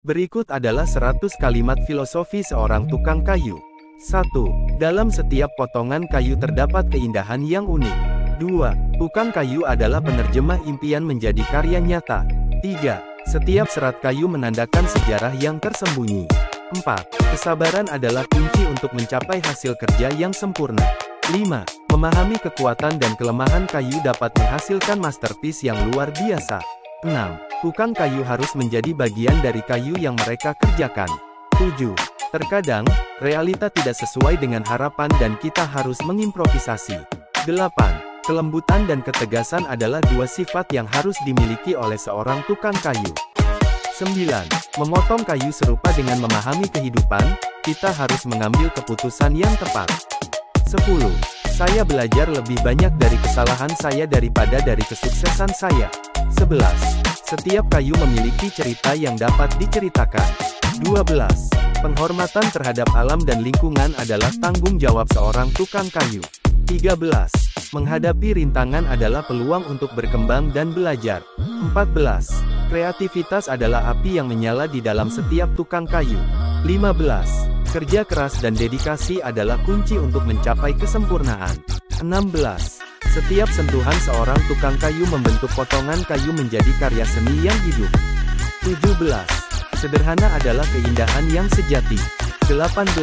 Berikut adalah 100 kalimat filosofi seorang tukang kayu. 1. Dalam setiap potongan kayu terdapat keindahan yang unik. 2. Tukang kayu adalah penerjemah impian menjadi karya nyata. 3. Setiap serat kayu menandakan sejarah yang tersembunyi. 4. Kesabaran adalah kunci untuk mencapai hasil kerja yang sempurna. 5. Memahami kekuatan dan kelemahan kayu dapat menghasilkan masterpiece yang luar biasa. 6. Tukang kayu harus menjadi bagian dari kayu yang mereka kerjakan. 7. Terkadang, realita tidak sesuai dengan harapan dan kita harus mengimprovisasi. 8. Kelembutan dan ketegasan adalah dua sifat yang harus dimiliki oleh seorang tukang kayu. 9. Memotong kayu serupa dengan memahami kehidupan, kita harus mengambil keputusan yang tepat. 10. Saya belajar lebih banyak dari kesalahan saya daripada dari kesuksesan saya. 11. Setiap kayu memiliki cerita yang dapat diceritakan. 12. Penghormatan terhadap alam dan lingkungan adalah tanggung jawab seorang tukang kayu. 13. Menghadapi rintangan adalah peluang untuk berkembang dan belajar. 14. Kreativitas adalah api yang menyala di dalam setiap tukang kayu. 15. Kerja keras dan dedikasi adalah kunci untuk mencapai kesempurnaan. 16. Setiap sentuhan seorang tukang kayu membentuk potongan kayu menjadi karya seni yang hidup. 17. Sederhana adalah keindahan yang sejati. 18.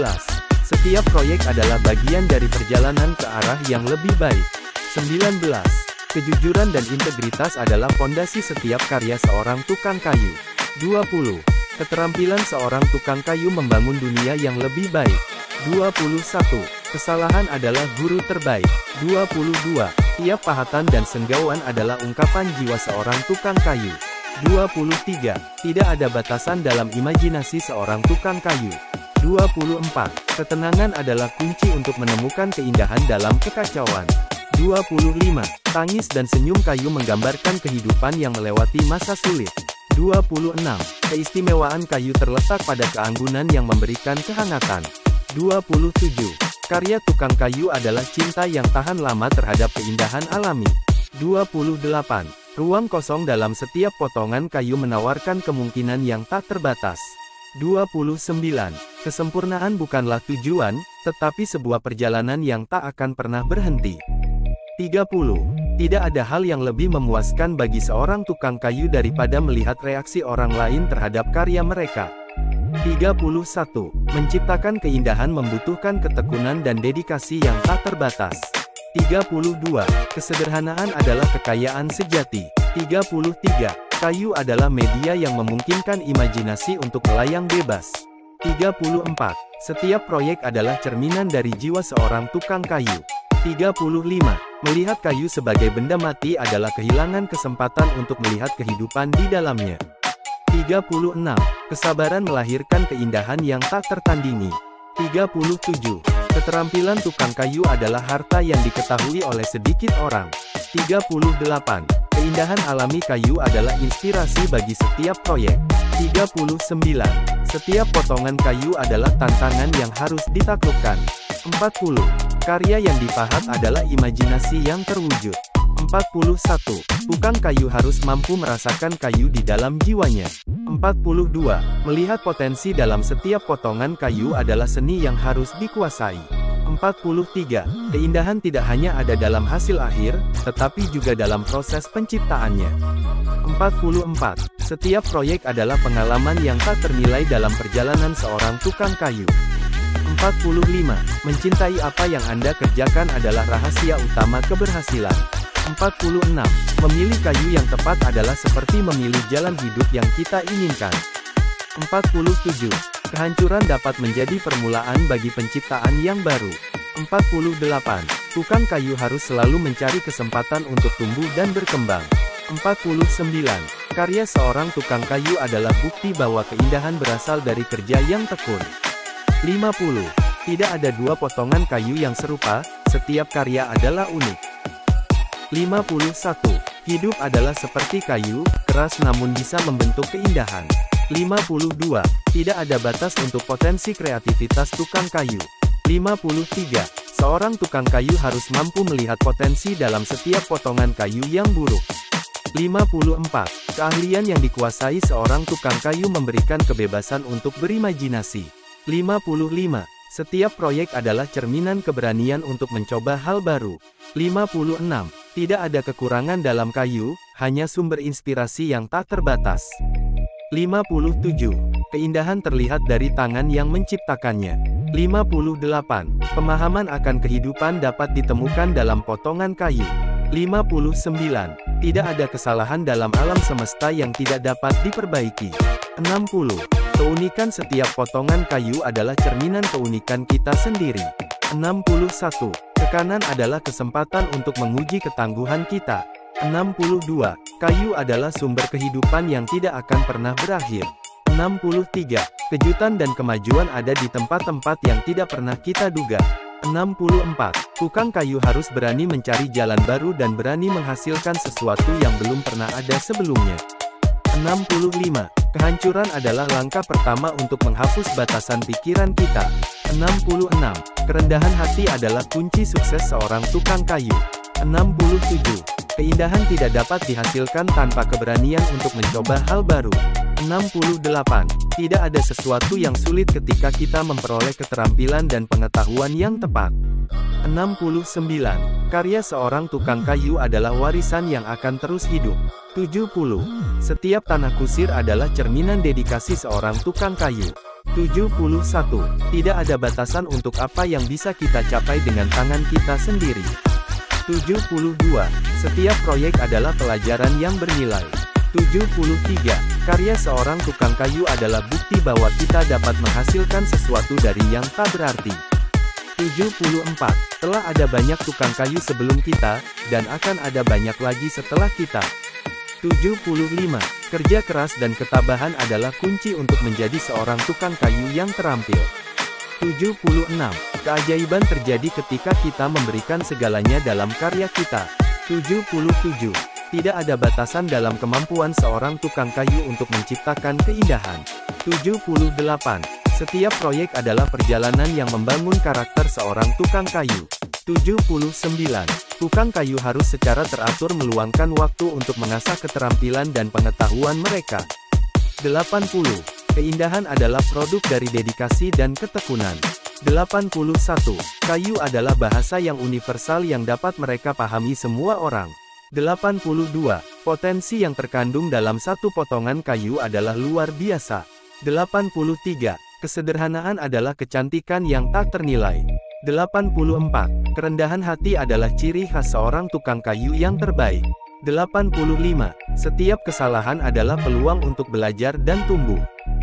Setiap proyek adalah bagian dari perjalanan ke arah yang lebih baik. 19. Kejujuran dan integritas adalah fondasi setiap karya seorang tukang kayu. 20. Keterampilan seorang tukang kayu membangun dunia yang lebih baik. 21. Kesalahan adalah guru terbaik. 22. Tiap pahatan dan senggauan adalah ungkapan jiwa seorang tukang kayu. 23. Tidak ada batasan dalam imajinasi seorang tukang kayu. 24. Ketenangan adalah kunci untuk menemukan keindahan dalam kekacauan. 25. Tangis dan senyum kayu menggambarkan kehidupan yang melewati masa sulit. 26. Keistimewaan kayu terletak pada keanggunan yang memberikan kehangatan. 27. Karya tukang kayu adalah cinta yang tahan lama terhadap keindahan alami. 28. Ruang kosong dalam setiap potongan kayu menawarkan kemungkinan yang tak terbatas. 29. Kesempurnaan bukanlah tujuan, tetapi sebuah perjalanan yang tak akan pernah berhenti. 30. Tidak ada hal yang lebih memuaskan bagi seorang tukang kayu daripada melihat reaksi orang lain terhadap karya mereka. 31. Menciptakan keindahan membutuhkan ketekunan dan dedikasi yang tak terbatas. 32. Kesederhanaan adalah kekayaan sejati. 33. Kayu adalah media yang memungkinkan imajinasi untuk melayang bebas. 34. Setiap proyek adalah cerminan dari jiwa seorang tukang kayu. 35. Melihat kayu sebagai benda mati adalah kehilangan kesempatan untuk melihat kehidupan di dalamnya. 36. Kesabaran melahirkan keindahan yang tak tertandingi. 37. Keterampilan tukang kayu adalah harta yang diketahui oleh sedikit orang. 38. Keindahan alami kayu adalah inspirasi bagi setiap proyek. 39. Setiap potongan kayu adalah tantangan yang harus ditaklukkan. 40. Karya yang dipahat adalah imajinasi yang terwujud. 41. Tukang kayu harus mampu merasakan kayu di dalam jiwanya. 42. Melihat potensi dalam setiap potongan kayu adalah seni yang harus dikuasai. 43. Keindahan tidak hanya ada dalam hasil akhir, tetapi juga dalam proses penciptaannya. 44. Setiap proyek adalah pengalaman yang tak ternilai dalam perjalanan seorang tukang kayu. 45. Mencintai apa yang Anda kerjakan adalah rahasia utama keberhasilan. 46. Memilih kayu yang tepat adalah seperti memilih jalan hidup yang kita inginkan. 47. Kehancuran dapat menjadi permulaan bagi penciptaan yang baru. 48. Tukang kayu harus selalu mencari kesempatan untuk tumbuh dan berkembang. 49. Karya seorang tukang kayu adalah bukti bahwa keindahan berasal dari kerja yang tekun. 50. Tidak ada dua potongan kayu yang serupa, setiap karya adalah unik. 51. Hidup adalah seperti kayu, keras namun bisa membentuk keindahan. 52. Tidak ada batas untuk potensi kreativitas tukang kayu. 53. Seorang tukang kayu harus mampu melihat potensi dalam setiap potongan kayu yang buruk. 54. Keahlian yang dikuasai seorang tukang kayu memberikan kebebasan untuk berimajinasi. 55. Setiap proyek adalah cerminan keberanian untuk mencoba hal baru. 56. Tidak ada kekurangan dalam kayu, hanya sumber inspirasi yang tak terbatas. 57. Keindahan terlihat dari tangan yang menciptakannya. 58. Pemahaman akan kehidupan dapat ditemukan dalam potongan kayu. 59. Tidak ada kesalahan dalam alam semesta yang tidak dapat diperbaiki. 60. Keunikan setiap potongan kayu adalah cerminan keunikan kita sendiri. 61. Tekanan adalah kesempatan untuk menguji ketangguhan kita. 62. Kayu adalah sumber kehidupan yang tidak akan pernah berakhir. 63. Kejutan dan kemajuan ada di tempat-tempat yang tidak pernah kita duga. 64. Tukang kayu harus berani mencari jalan baru dan berani menghasilkan sesuatu yang belum pernah ada sebelumnya. 65. Kehancuran adalah langkah pertama untuk menghapus batasan pikiran kita. 66. Kerendahan hati adalah kunci sukses seorang tukang kayu. 67. Keindahan tidak dapat dihasilkan tanpa keberanian untuk mencoba hal baru. 68. Tidak ada sesuatu yang sulit ketika kita memperoleh keterampilan dan pengetahuan yang tepat. 69. Karya seorang tukang kayu adalah warisan yang akan terus hidup. 70. Setiap tanah kusir adalah cerminan dedikasi seorang tukang kayu. 71. Tidak ada batasan untuk apa yang bisa kita capai dengan tangan kita sendiri. 72. Setiap proyek adalah pelajaran yang bernilai. 73. Karya seorang tukang kayu adalah bukti bahwa kita dapat menghasilkan sesuatu dari yang tak berarti. 74. Telah ada banyak tukang kayu sebelum kita, dan akan ada banyak lagi setelah kita. 75. Kerja keras dan ketabahan adalah kunci untuk menjadi seorang tukang kayu yang terampil. 76. Keajaiban terjadi ketika kita memberikan segalanya dalam karya kita. 77. Tidak ada batasan dalam kemampuan seorang tukang kayu untuk menciptakan keindahan. 78. Setiap proyek adalah perjalanan yang membangun karakter seorang tukang kayu. 79. Tukang kayu harus secara teratur meluangkan waktu untuk mengasah keterampilan dan pengetahuan mereka. 80. Keindahan adalah produk dari dedikasi dan ketekunan. 81. Kayu adalah bahasa yang universal yang dapat mereka pahami semua orang. 82. Potensi yang terkandung dalam satu potongan kayu adalah luar biasa. 83. Kesederhanaan adalah kecantikan yang tak ternilai. 84. Kerendahan hati adalah ciri khas seorang tukang kayu yang terbaik. 85. Setiap kesalahan adalah peluang untuk belajar dan tumbuh.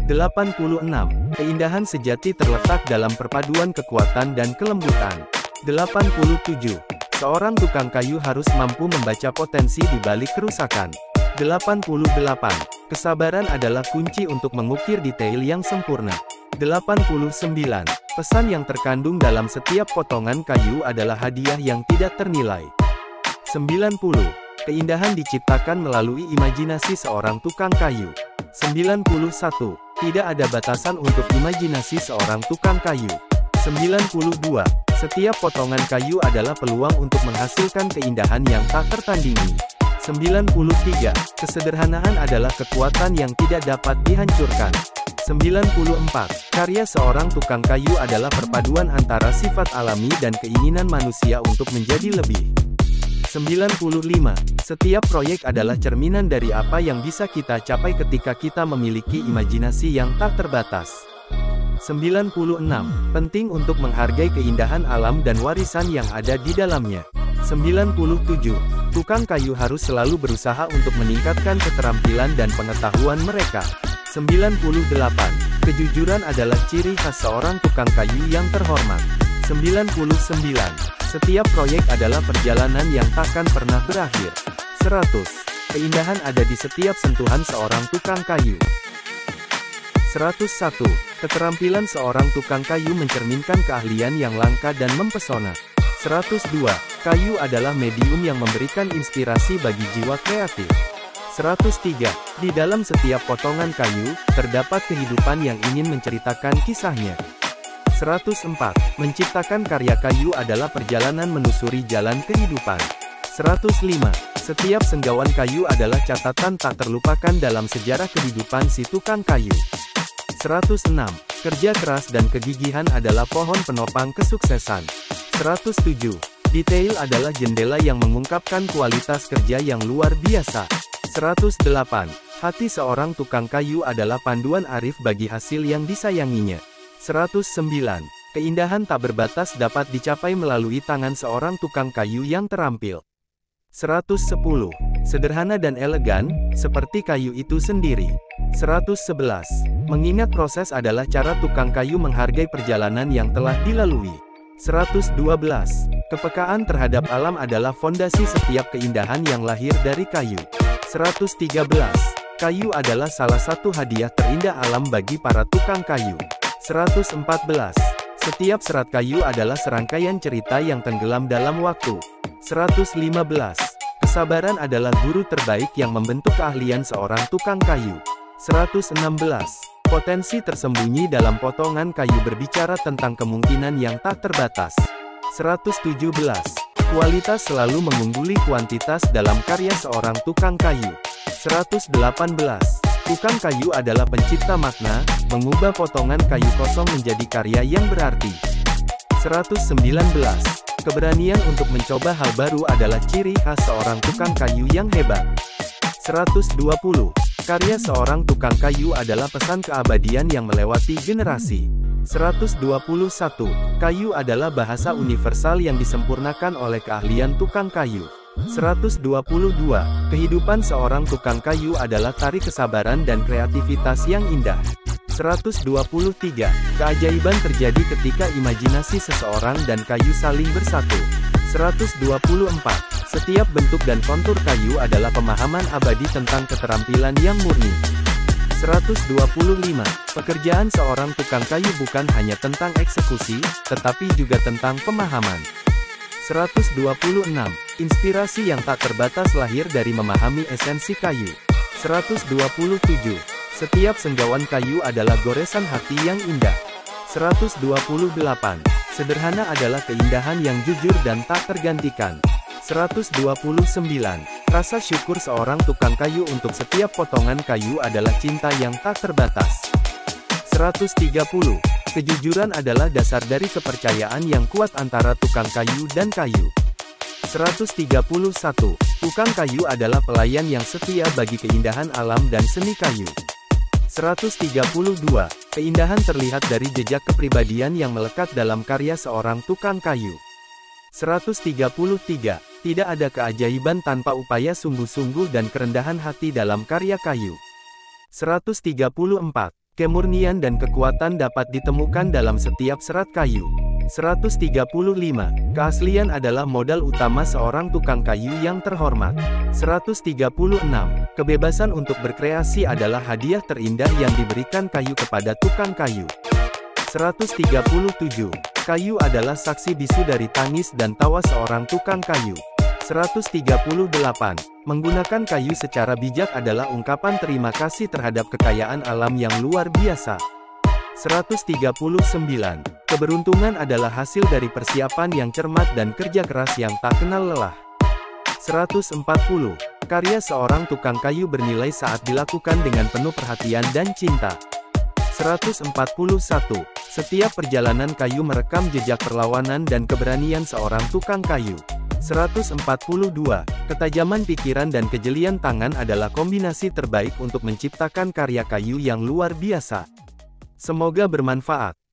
86. Keindahan sejati terletak dalam perpaduan kekuatan dan kelembutan. 87. Seorang tukang kayu harus mampu membaca potensi di balik kerusakan. 88. Kesabaran adalah kunci untuk mengukir detail yang sempurna. 89. Pesan yang terkandung dalam setiap potongan kayu adalah hadiah yang tidak ternilai. 90. Keindahan diciptakan melalui imajinasi seorang tukang kayu. 91. Tidak ada batasan untuk imajinasi seorang tukang kayu. 92. Setiap potongan kayu adalah peluang untuk menghasilkan keindahan yang tak tertandingi. 93. Kesederhanaan adalah kekuatan yang tidak dapat dihancurkan. 94. Karya seorang tukang kayu adalah perpaduan antara sifat alami dan keinginan manusia untuk menjadi lebih. 95. Setiap proyek adalah cerminan dari apa yang bisa kita capai ketika kita memiliki imajinasi yang tak terbatas. 96. Penting untuk menghargai keindahan alam dan warisan yang ada di dalamnya. 97. Tukang kayu harus selalu berusaha untuk meningkatkan keterampilan dan pengetahuan mereka. 98. Kejujuran adalah ciri khas seorang tukang kayu yang terhormat. 99. Setiap proyek adalah perjalanan yang takkan pernah berakhir. 100. Keindahan ada di setiap sentuhan seorang tukang kayu. 101. Keterampilan seorang tukang kayu mencerminkan keahlian yang langka dan mempesona. 102. Kayu adalah medium yang memberikan inspirasi bagi jiwa kreatif. 103. Di dalam setiap potongan kayu, terdapat kehidupan yang ingin menceritakan kisahnya. 104. Menciptakan karya kayu adalah perjalanan menusuri jalan kehidupan. 105. Setiap senggauan kayu adalah catatan tak terlupakan dalam sejarah kehidupan si tukang kayu. 106. Kerja keras dan kegigihan adalah pohon penopang kesuksesan. 107. Detail adalah jendela yang mengungkapkan kualitas kerja yang luar biasa. 108. Hati seorang tukang kayu adalah panduan arif bagi hasil yang disayanginya. 109. Keindahan tak berbatas dapat dicapai melalui tangan seorang tukang kayu yang terampil. 110. Sederhana dan elegan, seperti kayu itu sendiri. 111. Mengingat proses adalah cara tukang kayu menghargai perjalanan yang telah dilalui. 112. Kepekaan terhadap alam adalah fondasi setiap keindahan yang lahir dari kayu. 113. Kayu adalah salah satu hadiah terindah alam bagi para tukang kayu. 114. Setiap serat kayu adalah serangkaian cerita yang tenggelam dalam waktu. 115. Kesabaran adalah guru terbaik yang membentuk keahlian seorang tukang kayu. 116. Potensi tersembunyi dalam potongan kayu berbicara tentang kemungkinan yang tak terbatas. 117. Kualitas selalu mengungguli kuantitas dalam karya seorang tukang kayu. 118. Tukang kayu adalah pencipta makna, mengubah potongan kayu kosong menjadi karya yang berarti. 119. Keberanian untuk mencoba hal baru adalah ciri khas seorang tukang kayu yang hebat. 120. Karya seorang tukang kayu adalah pesan keabadian yang melewati generasi. 121. Kayu adalah bahasa universal yang disempurnakan oleh keahlian tukang kayu. 122. Kehidupan seorang tukang kayu adalah tari kesabaran dan kreativitas yang indah. 123. Keajaiban terjadi ketika imajinasi seseorang dan kayu saling bersatu. 124. Setiap bentuk dan kontur kayu adalah pemahaman abadi tentang keterampilan yang murni. 125. Pekerjaan seorang tukang kayu bukan hanya tentang eksekusi, tetapi juga tentang pemahaman. 126. Inspirasi yang tak terbatas lahir dari memahami esensi kayu. 127. Setiap senggauan kayu adalah goresan hati yang indah. 128. Sederhana adalah keindahan yang jujur dan tak tergantikan. 129. Rasa syukur seorang tukang kayu untuk setiap potongan kayu adalah cinta yang tak terbatas. 130. Kejujuran adalah dasar dari kepercayaan yang kuat antara tukang kayu dan kayu. 131. Tukang kayu adalah pelayan yang setia bagi keindahan alam dan seni kayu. 132. Keindahan terlihat dari jejak kepribadian yang melekat dalam karya seorang tukang kayu. 133. Tidak ada keajaiban tanpa upaya sungguh-sungguh dan kerendahan hati dalam karya kayu. 134. Kemurnian dan kekuatan dapat ditemukan dalam setiap serat kayu. 135. Keaslian adalah modal utama seorang tukang kayu yang terhormat. 136. Kebebasan untuk berkreasi adalah hadiah terindah yang diberikan kayu kepada tukang kayu. 137. Kayu adalah saksi bisu dari tangis dan tawa seorang tukang kayu. 138. Menggunakan kayu secara bijak adalah ungkapan terima kasih terhadap kekayaan alam yang luar biasa. 139. Keberuntungan adalah hasil dari persiapan yang cermat dan kerja keras yang tak kenal lelah. 140. Karya seorang tukang kayu bernilai saat dilakukan dengan penuh perhatian dan cinta. 141. Setiap perjalanan kayu merekam jejak perlawanan dan keberanian seorang tukang kayu. 142. Ketajaman pikiran dan kejelian tangan adalah kombinasi terbaik untuk menciptakan karya kayu yang luar biasa. Semoga bermanfaat.